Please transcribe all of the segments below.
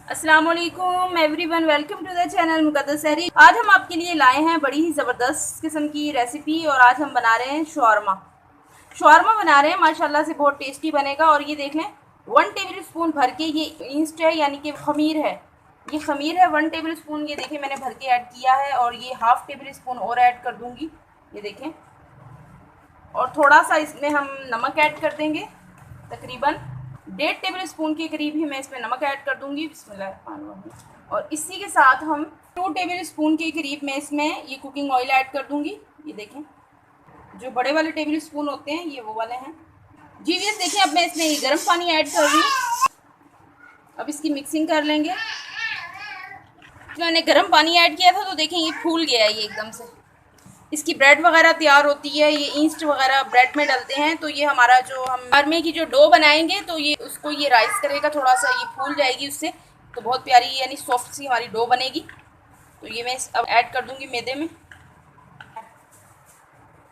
अस्सलाम वालेकुम everyone, welcome to the channel मुकद्दस सहरी। आज हम आपके लिए लाए हैं बड़ी ही ज़बरदस्त किस्म की रेसिपी और आज हम बना रहे हैं शॉर्मा। शॉर्मा बना रहे हैं, माशाल्लाह से बहुत टेस्टी बनेगा। और ये देख लें, 1 टेबल स्पून भर के ये ईस्ट है, यानी कि खमीर है। ये खमीर है 1 टेबल स्पून। ये देखें मैंने भर के ऐड किया है और ये हाफ़ टेबल स्पून और ऐड कर दूँगी। ये देखें, और थोड़ा सा इसमें हम नमक ऐड कर देंगे, तकरीबन 1.5 टेबल स्पून के करीब ही मैं इसमें नमक ऐड कर दूंगी। बिस्मिल्लाह। और इसी के साथ हम 2 टेबल स्पून के करीब मैं इसमें ये कुकिंग ऑयल ऐड कर दूंगी। ये देखें, जो बड़े वाले टेबल स्पून होते हैं ये वो वाले हैं जी। ये देखें, अब मैं इसमें ये गर्म पानी ऐड कर रही हूँ। अब इसकी मिक्सिंग कर लेंगे। मैंने गर्म पानी ऐड किया था तो देखें ये फूल गया है ये एकदम से। इसकी ब्रेड वगैरह तैयार होती है, ये ईस्ट वगैरह ब्रेड में डलते हैं। तो ये हमारा जो हम शॉर्मे की जो डो बनाएंगे तो ये उसको ये राइस करेगा, थोड़ा सा ये फूल जाएगी उससे, तो बहुत प्यारी यानी सॉफ्ट सी हमारी डो बनेगी। तो ये मैं अब ऐड कर दूंगी मैदे में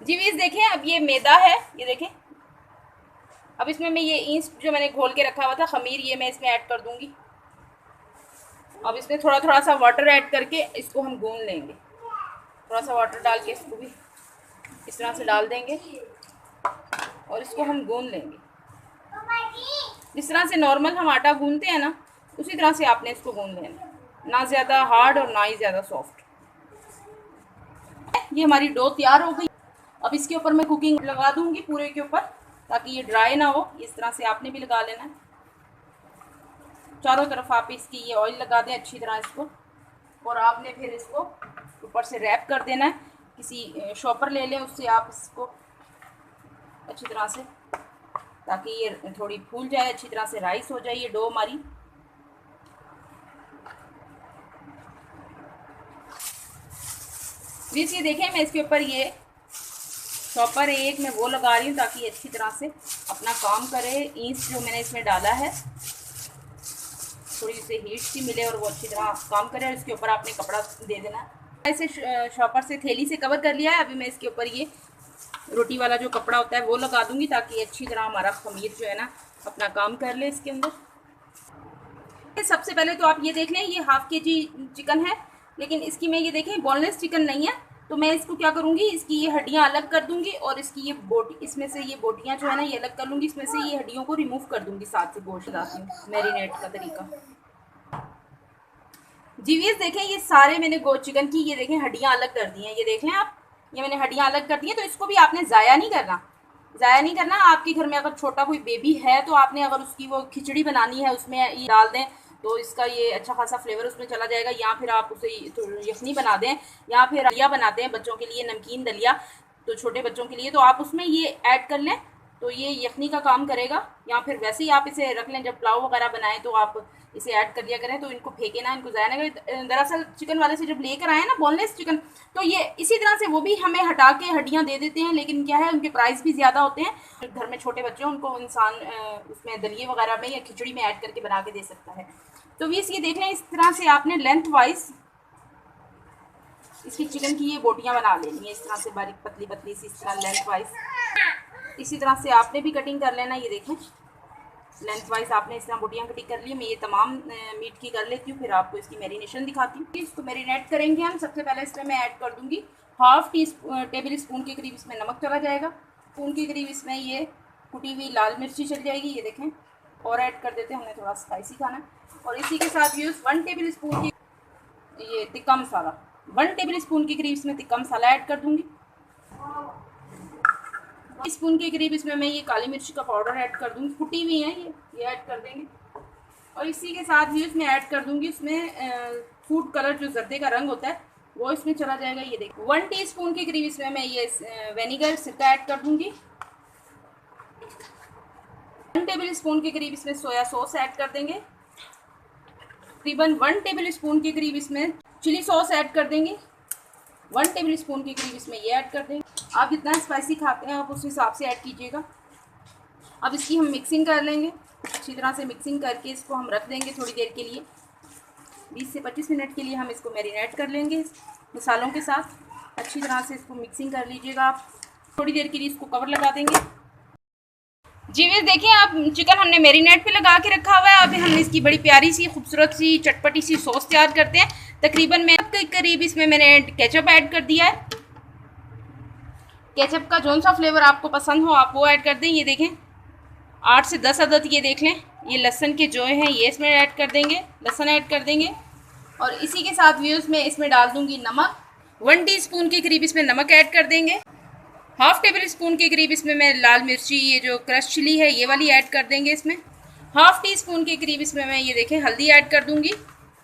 जी। वीज देखें, अब ये मैदा है, ये देखें। अब इसमें मैं ये ईस्ट जो मैंने घोल के रखा हुआ था खमीर, ये मैं इसमें ऐड कर दूंगी। अब इसमें थोड़ा थोड़ा सा वाटर ऐड करके इसको हम गूंद लेंगे। थोड़ा सा वाटर डाल के इसको भी इस तरह से डाल देंगे और इसको हम गूंद लेंगे। जिस तरह से नॉर्मल हम आटा गूंदते हैं ना, उसी तरह से आपने इसको गूंद लेना, ना ज़्यादा हार्ड और ना ही ज़्यादा सॉफ्ट। ये हमारी डो तैयार हो गई। अब इसके ऊपर मैं कुकिंग लगा दूंगी पूरे के ऊपर, ताकि ये ड्राई ना हो। इस तरह से आपने भी लगा लेना है। चारों तरफ आप इसकी ये ऑयल लगा दें अच्छी तरह इसको, और आपने फिर इसको ऊपर से रैप कर देना है। किसी शॉपर ले लें, उससे आप इसको अच्छी तरह से, ताकि ये थोड़ी फूल जाए, अच्छी तरह से राइस हो जाए ये डो हमारी। प्लीज़ ये देखें, मैं इसके ऊपर ये शॉपर एक मैं वो लगा रही हूँ ताकि ये अच्छी तरह से अपना काम करे। ईस्ट जो मैंने इसमें डाला है थोड़ी इसे हीट सी मिले और वो अच्छी तरह काम करे। और इसके ऊपर आपने कपड़ा दे देना है। इसे शॉपर से थैली से कवर कर लिया है। अभी मैं इसके ऊपर ये रोटी वाला जो कपड़ा होता है वो लगा दूंगी, ताकि अच्छी तरह हमारा खमीर जो है ना अपना काम कर ले इसके अंदर। सबसे पहले तो आप ये देख लें, ये हाफ़ केजी चिकन है, लेकिन इसकी मैं ये देखें बोनलेस चिकन नहीं है। तो मैं इसको क्या करूँगी, इसकी ये हड्डियाँ अलग कर दूँगी और इसकी ये बोटी, इसमें से ये बोटियाँ जो है ना ये अलग कर लूँगी। इसमें से ये हड्डियों को रिमूव कर दूँगी, साथ से गोश्त डालती हूँ। मैरिनेट का तरीका जी। वीज देखें, ये सारे मैंने गोश्त चिकन की ये देखें हड्डियाँ अलग कर दी हैं। ये देख लें आप, ये मैंने हड्डियाँ अलग कर दी हैं। तो इसको भी आपने ज़ाया नहीं करना, ज़ाया नहीं करना। आपके घर में अगर छोटा कोई बेबी है तो आपने अगर उसकी वो खिचड़ी बनानी है उसमें ये डाल दें तो इसका ये अच्छा खासा फ्लेवर उसमें चला जाएगा। या फिर आप उसे तो यखनी बना दें, या फिर दलिया बनाते हैं बच्चों के लिए, नमकीन दलिया, तो छोटे बच्चों के लिए, तो आप उसमें ये ऐड कर लें तो ये यखनी का काम करेगा। या फिर वैसे ही आप इसे रख लें, जब पुलाव वगैरह बनाएं तो आप इसे ऐड कर दिया करें। तो इनको फेंके ना, इनको ज़ाया ना करें। दरअसल चिकन वाले से जब लेकर आए ना बोनलेस चिकन, तो ये इसी तरह से वो भी हमें हटा के हड्डियाँ दे देते हैं, लेकिन क्या है उनके प्राइस भी ज़्यादा होते हैं। घर में छोटे बच्चे हैं उनको इंसान उसमें दलिए वगैरह में या खिचड़ी में ऐड करके बना के दे सकता है। तो वीस ये देख लें, इस तरह से आपने लेंथ वाइज इसकी चिकन की ये बोटियाँ बना लेनी है, इस तरह से बारीक पतली पतली सी, इस तरह लेंथ वाइज। इसी तरह से आपने भी कटिंग कर लेना। ये देखें, लेंथ वाइज आपने इस तरह बोटियाँ कटिंग कर ली। मैं ये तमाम मीट की कर लेती हूँ, फिर आपको इसकी मैरिनेशन दिखाती हूँ। इसको मैरिनेट करेंगे हम। सबसे पहले इसमें मैं ऐड कर दूँगी हाफ़ टेबल स्पून के करीब इसमें नमक चला जाएगा। स्पून के करीब इसमें ये कुटी हुई लाल मिर्ची चल जाएगी। ये देखें, और ऐड कर देते हैं, हमने थोड़ा स्पाइसी खाना है। और इसी के साथ यूज़ 1 टेबल स्पून की ये तिक्का मसाला, 1 टेबल स्पून के करीब इसमें तिक्का मसाला ऐड कर दूँगी। स्पून के करीब इसमें मैं ये काली मिर्च का पाउडर ऐड कर दूँगी, कुटी हुई है ये ऐड कर देंगे। और इसी के साथ भी इसमें ऐड कर दूँगी इसमें फूड कलर, जो जर्दे का रंग होता है वो इसमें चला जाएगा। ये देखिए 1 टीस्पून के करीब इसमें मैं ये विनेगर सिरका ऐड कर दूँगी। 1 टेबल स्पून के करीब इसमें सोया सॉस ऐड कर देंगे। तकरीबन 1 टेबल स्पून के करीब इसमें चिली सॉस ऐड कर देंगे। 1 टेबल स्पून के करीब इसमें ये ऐड कर देंगे। आप जितना स्पाइसी खाते हैं आप उस हिसाब से ऐड कीजिएगा। अब इसकी हम मिक्सिंग कर लेंगे, अच्छी तरह से मिक्सिंग करके इसको हम रख देंगे थोड़ी देर के लिए। 20 से 25 मिनट के लिए हम इसको मैरिनेट कर लेंगे मसालों के साथ। अच्छी तरह से इसको मिक्सिंग कर लीजिएगा आप। थोड़ी देर के लिए इसको कवर लगा देंगे। जी वे देखिए, आप चिकन हमने मैरिनेट पे लगा के रखा हुआ है। अभी हम इसकी बड़ी प्यारी सी खूबसूरत सी चटपटी सी सॉस तैयार करते हैं। तकरीबन मैं के करीब इसमें मैंने केचप ऐड कर दिया है। केचप का जौन सा फ्लेवर आपको पसंद हो आप वो ऐड कर दें। ये देखें 8 से 10 अदद ये देख लें, ये लहसुन के जो हैं ये इसमें ऐड कर देंगे, लहसुन ऐड कर देंगे। और इसी के साथ व्यूज़ में इसमें डाल दूंगी नमक, 1 टीस्पून के करीब इसमें नमक ऐड कर देंगे। हाफ़ टेबल स्पून के करीब इसमें मैं लाल मिर्ची ये जो क्रश चिली है ये वाली ऐड कर देंगे इसमें। हाफ़ टी स्पून के करीब इसमें मैं ये देखें हल्दी ऐड कर दूंगी।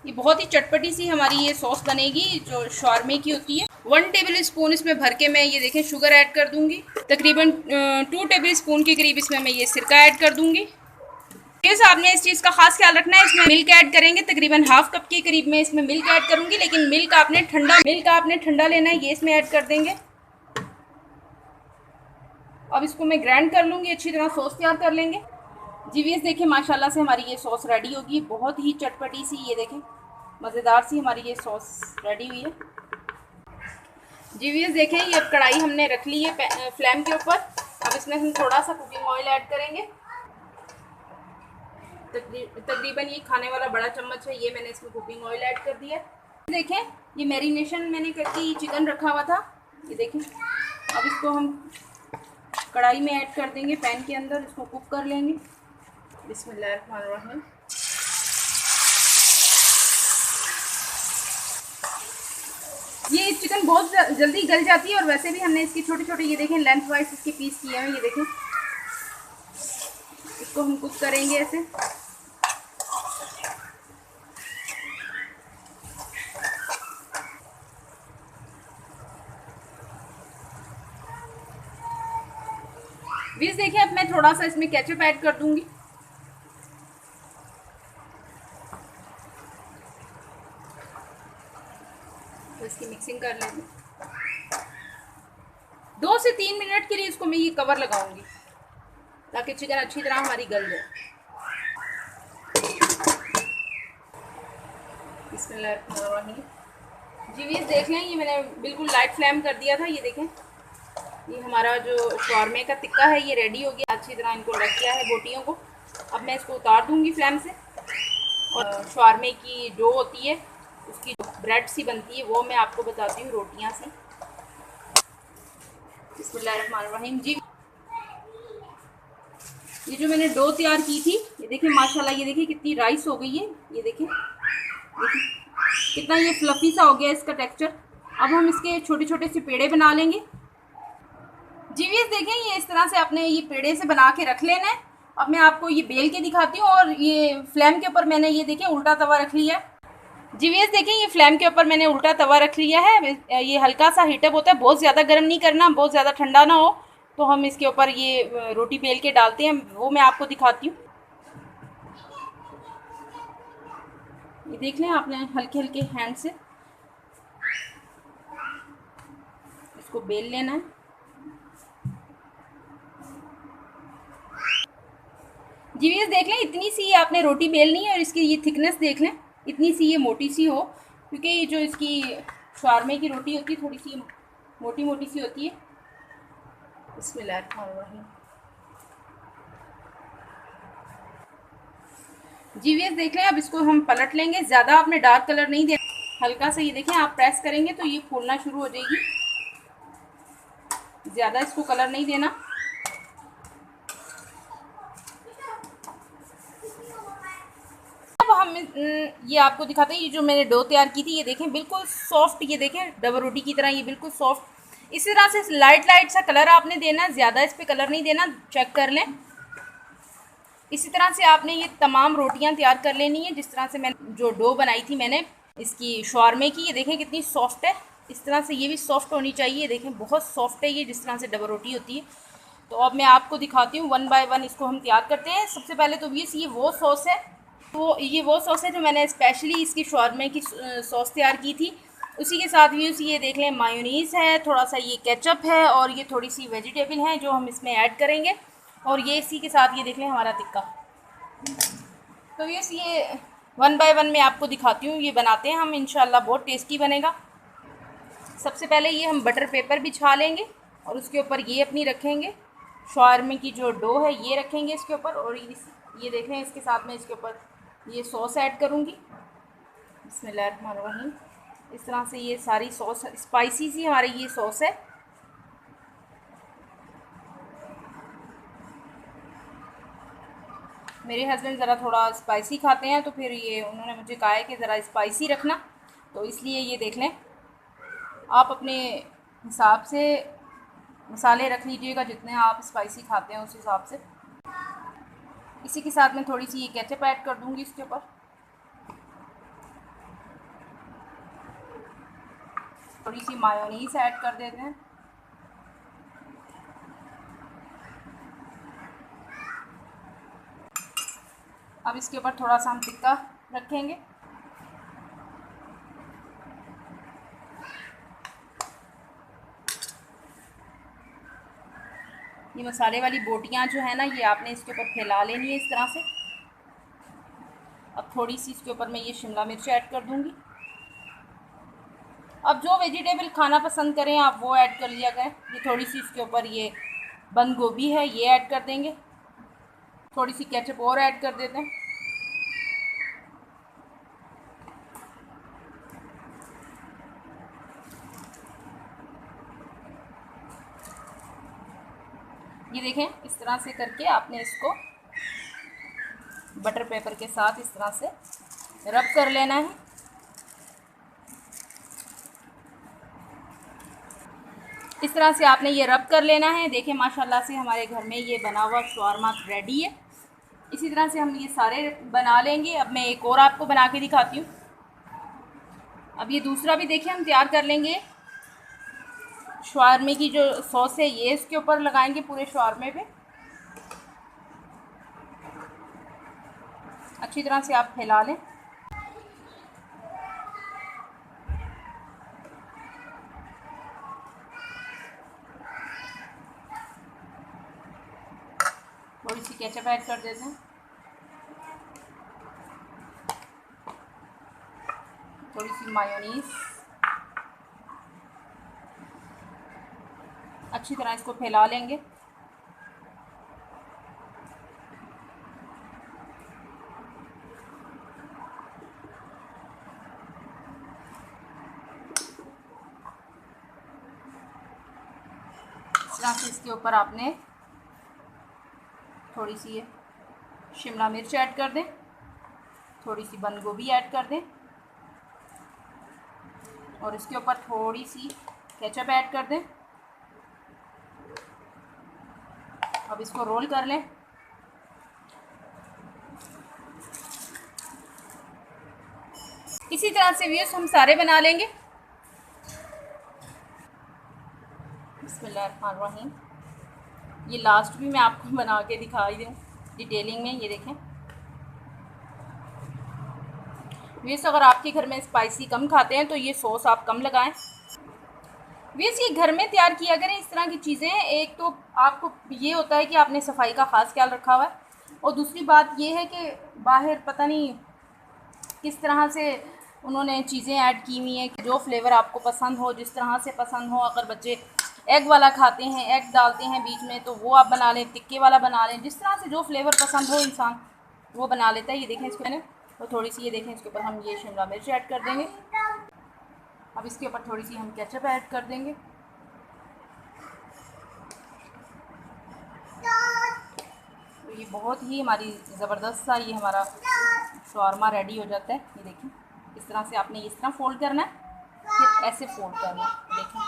ये बहुत ही चटपटी सी हमारी ये सॉस बनेगी जो शॉर्मे की होती है। 1 टेबल स्पून इसमें भर के मैं ये देखें शुगर ऐड कर दूंगी। तकरीबन 2 टेबल स्पून के करीब इसमें मैं ये सिरका ऐड कर दूंगी। आपने इस चीज़ का खास ख्याल रखना है, इसमें मिल्क ऐड करेंगे तकरीबन हाफ कप के करीब मैं इसमें मिल्क ऐड करूंगी, लेकिन मिल्क आपने ठंडा लेना है, ये इसमें ऐड कर देंगे। अब इसको मैं ग्राइंड कर लूँगी, अच्छी तरह सॉस तैयार कर लेंगे। जी वीएस देखिए माशाल्लाह से हमारी ये सॉस रेडी होगी, बहुत ही चटपटी सी ये देखें मज़ेदार सी हमारी ये सॉस रेडी हुई है। जी वीएस देखें ये अब कढ़ाई हमने रख ली है फ्लेम के ऊपर। अब इसमें हम थोड़ा सा कुकिंग ऑयल ऐड करेंगे, तकरीबन ये खाने वाला बड़ा चम्मच है, ये मैंने इसमें कुकिंग ऑयल ऐड कर दिया है। देखें ये मैरिनेशन मैंने करके चिकन रखा हुआ था, ये देखें। अब इसको हम कढ़ाई में ऐड कर देंगे, पैन के अंदर इसको कुक कर लेंगे। बिस्मिल्लाहिर्रहमानिर्रहीम। ये चिकन बहुत जल्दी गल जाती है और वैसे भी हमने इसकी छोटे छोटे ये देखें लेंथ वाइज इसके पीस किए हैं, ये देखें। इसको हम कुक करेंगे ऐसे। बीस देखिए अब मैं थोड़ा सा इसमें केचप ऐड कर दूंगी। तो इसकी मिक्सिंग कर लेंगे। 2 से 3 मिनट के लिए इसको मैं ये कवर लगाऊंगी ताकि चिकन अच्छी तरह हमारी गल जाए। बिस्मिल्लाहिर्रहमानिर्रहीम। जी वीस देख लें ये मैंने बिल्कुल लाइट फ्लेम कर दिया था, ये देखें ये हमारा जो शॉर्मे का टिक्का है ये रेडी हो गया। अच्छी तरह इनको रख किया है बोटियों को। अब मैं इसको उतार दूंगी फ्लेम से। और शॉर्मे की जो होती है उसकी ब्रेड सी बनती है वो मैं आपको बताती हूँ रोटियां सी। बिस्मिल्लाहिर्रहमानिर्रहीम। जी ये जो मैंने डो तैयार की थी ये देखिए माशाल्लाह, ये देखिए कितनी राइस हो गई है, ये देखिए कितना ये फ्लफी सा हो गया इसका टेक्सचर। अब हम इसके छोटे छोटे से पेड़े बना लेंगे। जी वीस देखें ये इस तरह से अपने ये पेड़े से बना के रख लेना है। अब मैं आपको ये बेल के दिखाती हूँ। और ये फ्लेम के ऊपर मैंने ये देखें उल्टा तवा रख लिया है। जी वीस देखें ये फ्लेम के ऊपर मैंने उल्टा तवा रख लिया है। ये हल्का सा हीटअप होता है, बहुत ज़्यादा गर्म नहीं करना, बहुत ज़्यादा ठंडा ना हो। तो हम इसके ऊपर ये रोटी बेल के डालते हैं, वो मैं आपको दिखाती हूँ। ये देख लें आपने हल्के हल्के हैंड से इसको बेल लेना है। जी वीस देख लें इतनी सी ये आपने रोटी बेलनी है और इसकी ये थिकनेस देख लें इतनी सी ये मोटी सी हो, क्योंकि ये जो इसकी शॉर्मे की रोटी होती है थोड़ी सी मोटी मोटी सी होती है। बिस्मिल्लाहिर्रहमानिर्रहीम। जी वीस देख लें अब इसको हम पलट लेंगे। ज़्यादा आपने डार्क कलर नहीं देना, हल्का सा ये देखें आप प्रेस करेंगे तो ये फूलना शुरू हो जाएगी। ज़्यादा इसको कलर नहीं देना। अब हम ये आपको दिखाते हैं ये जो मैंने डो तैयार की थी, ये देखें बिल्कुल सॉफ्ट, ये देखें डबल रोटी की तरह ये बिल्कुल सॉफ्ट। इसी तरह से लाइट लाइट सा कलर आपने देना, ज़्यादा इस पर कलर नहीं देना, चेक कर लें। इसी तरह से आपने ये तमाम रोटियां तैयार कर लेनी है जिस तरह से मैंने जो डो बनाई थी मैंने इसकी शॉर्मे की, ये देखें कितनी सॉफ्ट है। इस तरह से ये भी सॉफ्ट होनी चाहिए, देखें बहुत सॉफ्ट है ये जिस तरह से डबल रोटी होती है। तो अब मैं आपको दिखाती हूँ 1 बाय 1 इसको हम तैयार करते हैं। सबसे पहले तो ये वो सॉस है, वो सॉस है जो मैंने स्पेशली इसकी शॉर्मे की सॉस तैयार की थी। उसी के साथ भी ये देख लें मायोनीज़ है, थोड़ा सा ये केचप है और ये थोड़ी सी वेजिटेबल हैं जो हम इसमें ऐड करेंगे। और ये इसी के साथ ये देख लें हमारा टिक्का। तो ये 1 बाय 1 मैं आपको दिखाती हूँ, ये बनाते हैं हम, इंशाल्लाह बहुत टेस्टी बनेगा। सबसे पहले ये हम बटर पेपर बिछा लेंगे और उसके ऊपर ये अपनी रखेंगे शवारमे की जो डो है ये रखेंगे इसके ऊपर, और ये देख रहे हैं इसके साथ में इसके ऊपर ये सॉस ऐड करूँगी। बिस्मिल्लाहिर्रहमानिर्रहीम। इस तरह से ये सारी सॉस स्पाइसी सी हमारी ये सॉस है। मेरे हस्बैंड ज़रा थोड़ा स्पाइसी खाते हैं, तो फिर ये उन्होंने मुझे कहा है कि ज़रा स्पाइसी रखना, तो इसलिए ये देख लें आप अपने हिसाब से मसाले रख लीजिएगा, जितने आप स्पाइसी खाते हैं उस हिसाब से। इसी के साथ में थोड़ी सी ये केचप ऐड कर दूंगी इसके ऊपर, थोड़ी सी मायोनीज ऐड कर देते हैं। अब इसके ऊपर थोड़ा सा हम टिक्का रखेंगे। ये मसाले वाली बोटियां जो है ना, ये आपने इसके ऊपर फैला लेनी है इस तरह से। अब थोड़ी सी इसके ऊपर मैं ये शिमला मिर्च ऐड कर दूंगी। अब जो वेजिटेबल खाना पसंद करें आप वो ऐड कर लिया करें। ये थोड़ी सी इसके ऊपर ये बंद गोभी है ये ऐड कर देंगे, थोड़ी सी केचप और ऐड कर देते हैं। ये देखें इस तरह से करके आपने इसको बटर पेपर के साथ इस तरह से रब कर लेना है। इस तरह से आपने ये रब कर लेना है। देखें माशाल्लाह से हमारे घर में ये बना हुआ शवारमा रेडी है। इसी तरह से हम ये सारे बना लेंगे। अब मैं एक और आपको बना के दिखाती हूँ। अब ये दूसरा भी देखिए हम तैयार कर लेंगे। शवारमे की जो सॉस है ये इसके ऊपर लगाएंगे पूरे शवारमे पे। अच्छी तरह से आप फैला लें। थोड़ी सी केचप ऐड कर देते हैं, थोड़ी सी मायोनीज। अच्छी तरह इसको फैला लेंगे। इस तरह से इसके ऊपर आपने थोड़ी सी ये शिमला मिर्च ऐड कर दें, थोड़ी सी बंद गोभी ऐड कर दें, और इसके ऊपर थोड़ी सी केचप ऐड कर दें। अब इसको रोल कर लें। इसी तरह से व्यूअर्स हम सारे बना लेंगे। बिस्मिल्लाहिर्रहमानिर्रहीम। ये लास्ट भी मैं आपको बना के दिखाई दूँ डिटेलिंग में। ये देखें व्यूअर्स, अगर आपके घर में स्पाइसी कम खाते हैं तो ये सॉस आप कम लगाएं। व्यूअर्स ये घर में तैयार किया करें इस तरह की चीज़ें। एक तो आपको ये होता है कि आपने सफाई का ख़ास ख्याल रखा हुआ है, और दूसरी बात ये है कि बाहर पता नहीं किस तरह से उन्होंने चीज़ें ऐड की हुई हैं कि जो फ्लेवर आपको पसंद हो, जिस तरह से पसंद हो। अगर बच्चे एग वाला खाते हैं, एग डालते हैं बीच में, तो वो आप बना लें, टिक्के वाला बना लें, जिस तरह से जो फ्लेवर पसंद हो इंसान वो बना लेता है। ये देखें इसको मैंने तो थोड़ी सी ये देखें इसके ऊपर हम ये शिमला मिर्च ऐड कर देंगे। अब इसके ऊपर थोड़ी सी हम केचप ऐड कर देंगे। तो ये बहुत ही हमारी ज़बरदस्त सा ये हमारा शवारमा रेडी हो जाता है। ये देखें इस तरह से आपने इस तरह फ़ोल्ड करना है, फिर ऐसे फ़ोल्ड करना है। देखें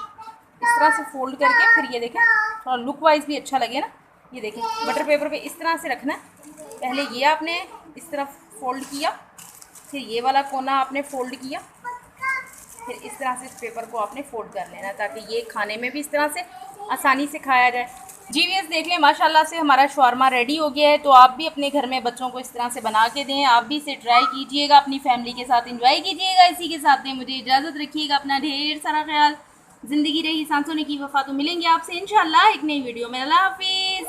इस तरह से फ़ोल्ड करके फिर ये देखें थोड़ा लुक वाइज भी अच्छा लगे ना। ये देखें बटर पेपर पे इस तरह से रखना है। पहले ये आपने इस तरह फ़ोल्ड किया, फिर ये वाला कोना आपने फ़ोल्ड किया, फिर इस तरह से इस पेपर को आपने फ़ोल्ड कर लेना, ताकि ये खाने में भी इस तरह से आसानी से खाया जाए। जी व्यूअर्स देख लें माशाल्लाह से हमारा शवारमा रेडी हो गया है। तो आप भी अपने घर में बच्चों को इस तरह से बना के दें, आप भी इसे ट्राई कीजिएगा, अपनी फैमिली के साथ एंजॉय कीजिएगा। इसी के साथ में मुझे इजाज़त रखिएगा, अपना ढेर सारा ख्याल। ज़िंदगी रही सांसों ने की वफ़ा। तो मिलेंगे आपसे इंशाल्लाह एक नई वीडियो में। अल्लाह हाफिज़।